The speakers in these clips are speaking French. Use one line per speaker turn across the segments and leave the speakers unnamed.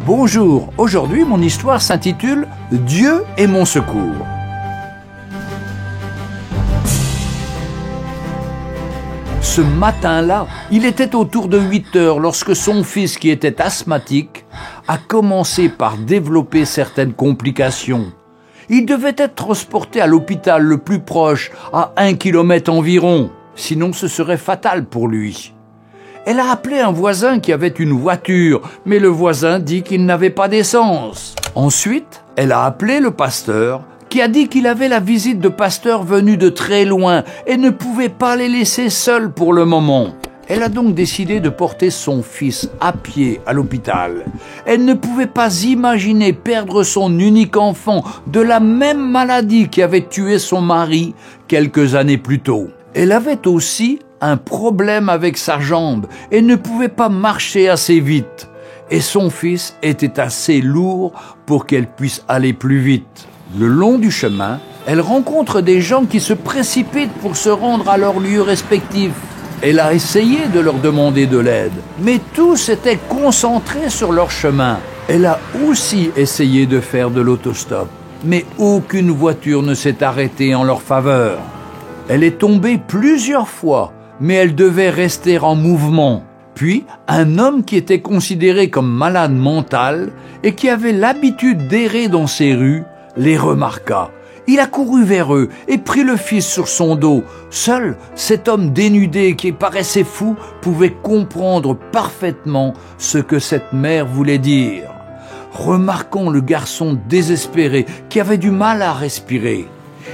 Bonjour, aujourd'hui mon histoire s'intitule « Dieu est mon secours ». Ce matin-là, il était autour de 8 heures lorsque son fils, qui était asthmatique, a commencé par développer certaines complications. Il devait être transporté à l'hôpital le plus proche, à 1 kilomètre environ, sinon ce serait fatal pour lui. Elle a appelé un voisin qui avait une voiture, mais le voisin dit qu'il n'avait pas d'essence. Ensuite, elle a appelé le pasteur, qui a dit qu'il avait la visite de pasteurs venus de très loin et ne pouvait pas les laisser seuls pour le moment. Elle a donc décidé de porter son fils à pied à l'hôpital. Elle ne pouvait pas imaginer perdre son unique enfant de la même maladie qui avait tué son mari quelques années plus tôt. Elle avait aussi un problème avec sa jambe et ne pouvait pas marcher assez vite. Et son fils était assez lourd pour qu'elle puisse aller plus vite. Le long du chemin, elle rencontre des gens qui se précipitent pour se rendre à leur lieu respectif. Elle a essayé de leur demander de l'aide, mais tous étaient concentrés sur leur chemin. Elle a aussi essayé de faire de l'autostop, mais aucune voiture ne s'est arrêtée en leur faveur. Elle est tombée plusieurs fois, mais elle devait rester en mouvement. Puis, un homme qui était considéré comme malade mental et qui avait l'habitude d'errer dans ces rues, les remarqua. Il a couru vers eux et pris le fils sur son dos. Seul cet homme dénudé qui paraissait fou pouvait comprendre parfaitement ce que cette mère voulait dire. Remarquant le garçon désespéré qui avait du mal à respirer,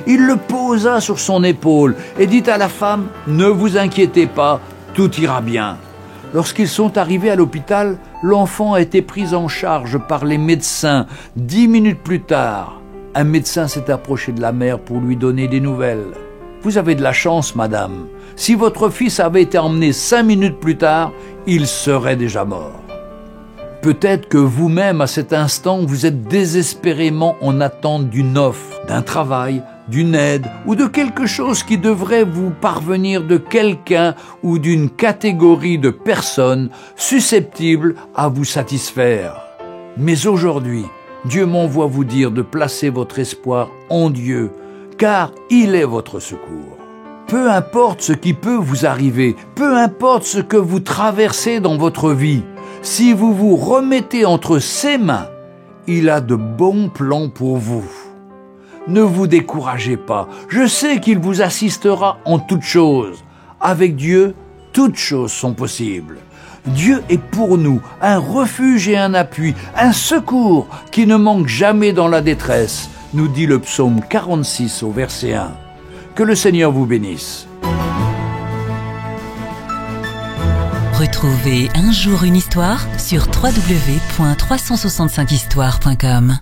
il le posa sur son épaule et dit à la femme « Ne vous inquiétez pas, tout ira bien ». Lorsqu'ils sont arrivés à l'hôpital, l'enfant a été pris en charge par les médecins. 10 minutes plus tard, un médecin s'est approché de la mère pour lui donner des nouvelles. « Vous avez de la chance, madame. Si votre fils avait été emmené 5 minutes plus tard, il serait déjà mort. » Peut-être que vous-même, à cet instant, vous êtes désespérément en attente d'une offre, d'un travail, d'une aide ou de quelque chose qui devrait vous parvenir de quelqu'un ou d'une catégorie de personnes susceptibles à vous satisfaire. Mais aujourd'hui, Dieu m'envoie vous dire de placer votre espoir en Dieu, car il est votre secours. Peu importe ce qui peut vous arriver, peu importe ce que vous traversez dans votre vie, si vous vous remettez entre ses mains, il a de bons plans pour vous. Ne vous découragez pas, je sais qu'il vous assistera en toutes choses. Avec Dieu, toutes choses sont possibles. Dieu est pour nous un refuge et un appui, un secours qui ne manque jamais dans la détresse, nous dit le psaume 46 au verset 1. Que le Seigneur vous bénisse.
Retrouvez Un jour une histoire sur www.365histoire.com.